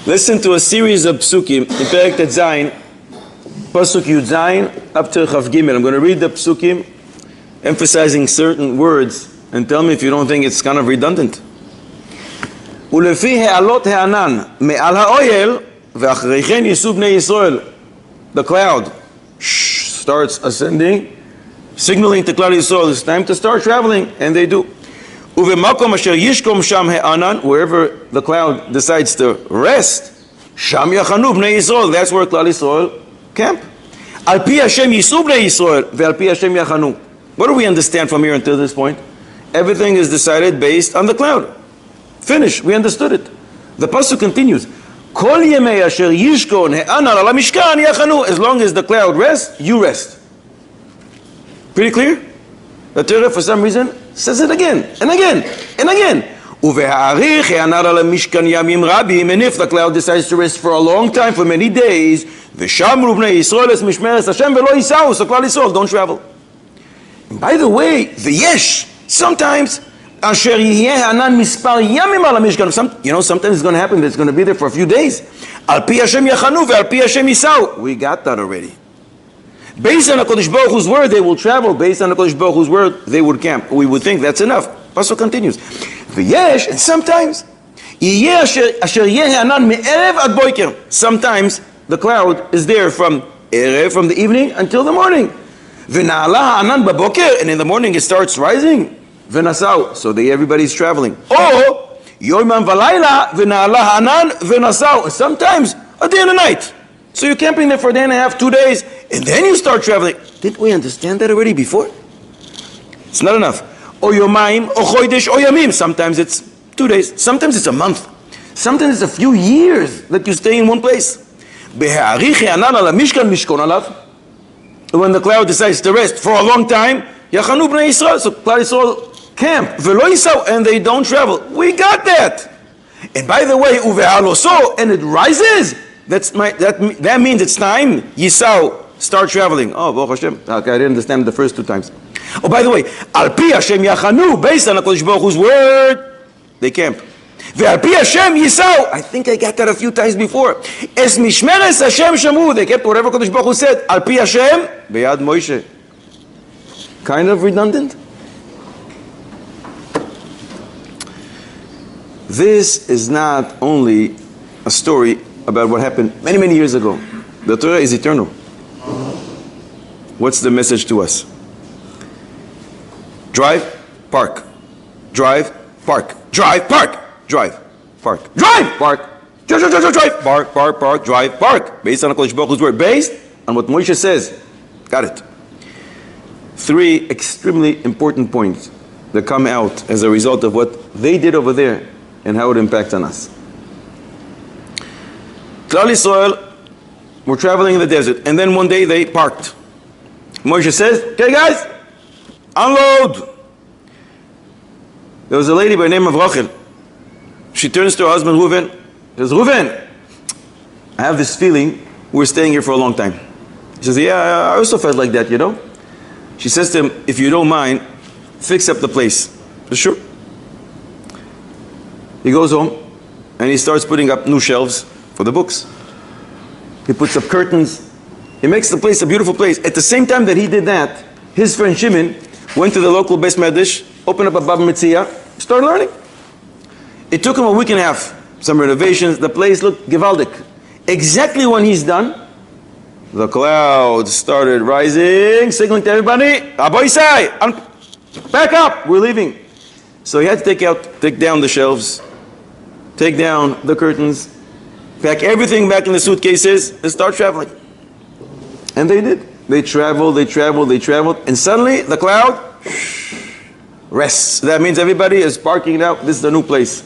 Listen to a series of psukim in Perek Tet Zayin, Pasuk Yud Zayin, up to Chav Gimel. I'm going to read the psukim, emphasizing certain words, and tell me if you don't think it's kind of redundant. ולפי העלות הענן מעל האוהל, ואחרי כן ייסעו בני ישראל. The cloud starts ascending, signaling to Klal Yisrael, it's time to start traveling, and they do. ובמקום אשר ישכום שם הענן, wherever the cloud decides to rest, שם יחנו בני ישראל, that's where Klal Yisrael camp. על פי השם ייסעו בני ישראל, ועל פי השם יחנו. What do we understand from here until this point? Everything is decided based on the cloud. Finish, we understood it. The pasuk continues, כל ימי אשר ישכון הענן על המשכן יחנו. As long as the cloud rests, you rest. Pretty clear? The Torah, for some reason, says it again, and again, and again. ובהאריך הענן על המשכן ימים רבים, and if the cloud decides to rest for a long time, for many days, ושמרו בני ישראל את משמרת השם ולא ייסעו, so כלל ישראל, don't travel. And by the way, ויש, sometimes, אשר יהיה הענן מספר ימים על המשכן, sometimes it's going to happen that it's going to be there for a few days. על פי השם יחנו ועל פי השם ייסעו. We got that already. Based on HaKadosh Baruch Hu's word, they will travel. Based on HaKadosh Baruch Hu's word, they would camp. We would think that's enough. Pasuk continues. V'yesh, and sometimes, יהיה אשר יהיה הענן מערב עד בוקר. Sometimes the cloud is there from ערב, from the evening until the morning. ונעלה הענן בבוקר, and in the morning it starts rising. ונסעו, so everybody's traveling. או יומם ולילה ונעלה הענן ונסעו. Sometimes a day and a night. So you're camping there for a day and a half, 2 days, and then you start traveling. Didn't we understand that already before? It's not enough. O yomayim, o chodesh, o yamim. Sometimes it's 2 days. Sometimes it's a month. Sometimes it's a few years that you stay in one place. Behaalotecha הענן על המשכן משכון עליו. When the cloud decides to rest for a long time, יחנו בני ישראל. So Klal Yisrael camp. ולא ייסעו, and they don't travel. We got that. And by the way, ובהאלוסו, and it rises. That means it's time. Yisau, start traveling. Oh, Baruch Hashem. Okay, I didn't understand the first 2 times. Oh, by the way, Al Pi Hashem Yachanu, based on HaKadosh Baruch Hu's word, they camp. Ve'al Pi Hashem Yisau. I think I got that a few times before. Es Mishmeres Hashem Shamu. They kept whatever HaKadosh Baruch Hu said. Al Pi Hashem Beyad Moshe. Kind of redundant. This is not only a story about what happened many, many years ago. The Torah is eternal. What's the message to us? Drive, park. Drive, park. Drive, park. Drive, park. Drive, park. Drive, park, park, park, drive, park. Based on HaKadosh Baruch Hu's word. Based on what Moshe says. Got it. 3 extremely important points that come out as a result of what they did over there and how it impacts on us. Klal Yisrael were traveling in the desert, and then one day they parked. Moshe says, okay guys, unload. There was a lady by the name of Rachel. She turns to her husband Reuven, says, Reuven, I have this feeling we're staying here for a long time. He says, yeah, I also felt like that, She says to him, if you don't mind, fix up the place. He says, sure. He goes home, and he starts putting up new shelves for the books. He puts up curtains. He makes the place a beautiful place. At the same time that he did that, his friend Shimon went to the local Beis Medrash, opened up a Baba Metzia, started learning. It took him a week and a half. Some renovations. The place looked gewaldic. Exactly when he's done, the clouds started rising, signaling to everybody, Aboisai, back up, we're leaving. So he had to take down the shelves, take down the curtains, pack everything back in the suitcases, and start traveling. And they did. They traveled, and suddenly the cloud rests. That means everybody is parking now. This is the new place.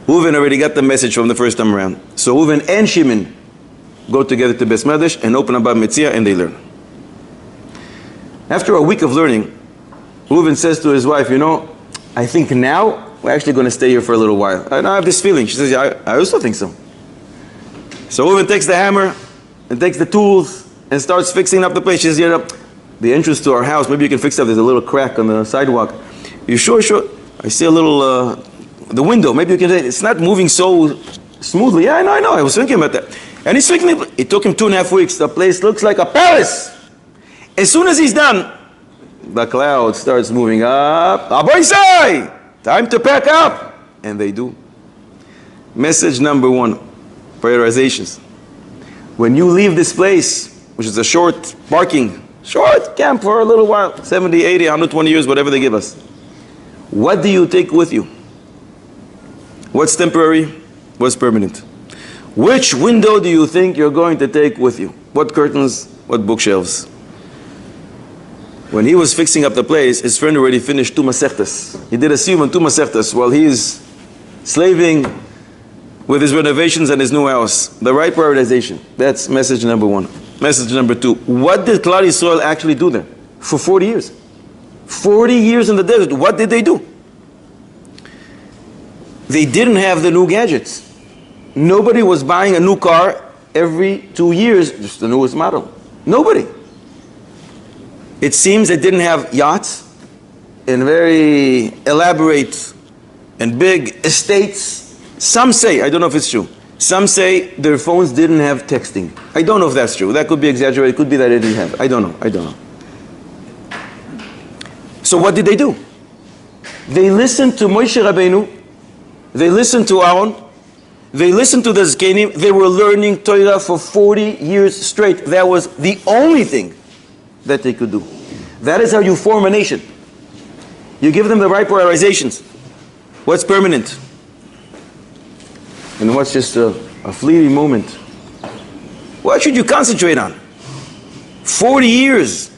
Reuven already got the message from the first time around. So Reuven and Shimon go together to Beis Medrash and open up Baba Metzia, and they learn. After a week of learning, Reuven says to his wife, I think now we're actually going to stay here for a little while. I have this feeling. She says, yeah, I also think so. So Reuven takes the hammer and takes the tools and starts fixing up the place. She says, the entrance to our house, maybe you can fix up. There's a little crack on the sidewalk. You sure? I see a little, the window. Maybe you can say, it's not moving so smoothly. Yeah, I know. I was thinking about that. And he's thinking, it took him 2.5 weeks. The place looks like a palace. As soon as he's done, the cloud starts moving up. Aboisai! Time to pack up. And they do. Message number 1, prioritizations. When you leave this place, which is a short camp for a little while, 70, 80, 120 years, whatever they give us. What do you take with you? What's temporary? What's permanent? Which window do you think you're going to take with you? What curtains? What bookshelves? When he was fixing up the place, his friend already finished 2 masechtas. He did a siyum on 2 masechtas while he's slaving with his renovations and his new house. The right prioritization. That's message number 1. Message number 2. What did Klal Yisrael actually do there? For 40 years. 40 years in the desert. What did they do? They didn't have the new gadgets. Nobody was buying a new car every 2 years, just the newest model. Nobody. It seems they didn't have yachts and very elaborate and big estates. Some say, I don't know if it's true, some say their phones didn't have texting. I don't know if that's true. That could be exaggerated. It could be that they didn't have. I don't know. So what did they do? They listened to Moshe Rabbeinu. They listened to Aaron. They listened to the Zkenim. They were learning Torah for 40 years straight. That was the only thing that they could do. That is how you form a nation. You give them the right prioritizations. What's permanent? And what's just a fleeting moment? What should you concentrate on? 40 years.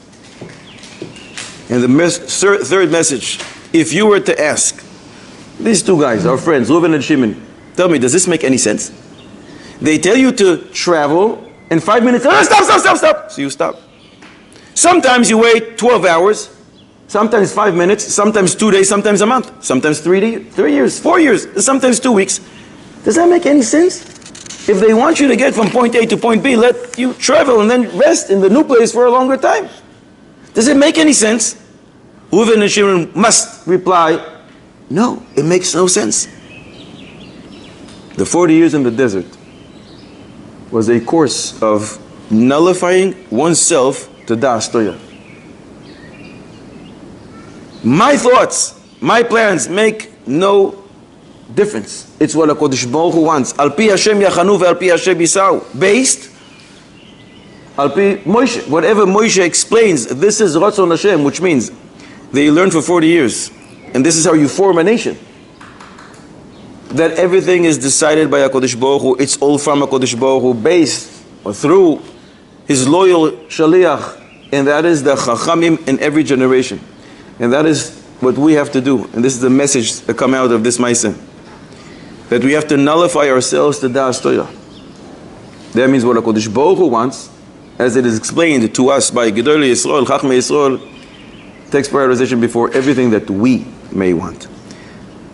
And the third message, if you were to ask these 2 guys, our friends, Reuven and Shimon, tell me, does this make any sense? They tell you to travel, and 5 minutes, stop. So you stop. Sometimes you wait 12 hours, sometimes 5 minutes, sometimes 2 days, sometimes a month, sometimes 3 years, 4 years, sometimes 2 weeks. Does that make any sense? If they want you to get from point A to point B, let you travel and then rest in the new place for a longer time. Does it make any sense? Reuven and Shimon must reply, no, it makes no sense. The 40 years in the desert was a course of nullifying oneself to das Torah. My thoughts, my plans make no difference. It's what HaKadosh Baruch Hu wants. Al pi Hashem yachanu ve'al pi Hashem yisau. Based al pi Moshe. Whatever Moshe explains, this is Ratzon Hashem, which means they learned for 40 years. And this is how you form a nation. That everything is decided by HaKadosh Baruch Hu. It's all from HaKadosh Baruch Hu, based or through his loyal shaliach. And that is the chachamim in every generation. And that is what we have to do. And this is the message that come out of this Maaseh. That we have to nullify ourselves to das Torah. That means what HaKadosh Baruch Hu wants, as it is explained to us by Gedolei Yisrael, Chachmei Yisrael, takes prioritization before everything that we may want.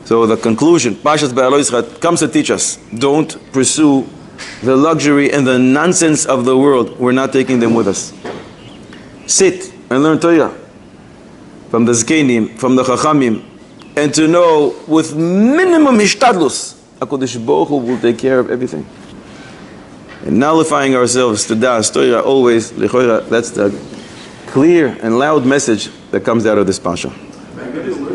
So the conclusion, Parshas Behaalotecha comes to teach us, don't pursue the luxury and the nonsense of the world. We're not taking them with us. Sit and learn Torah from the Zkenim, from the Chachamim, and to know with minimum hishtadlus, HaKadosh Baruch Hu will take care of everything. And nullifying ourselves to das Torah always, that's the clear and loud message that comes out of this Pasha.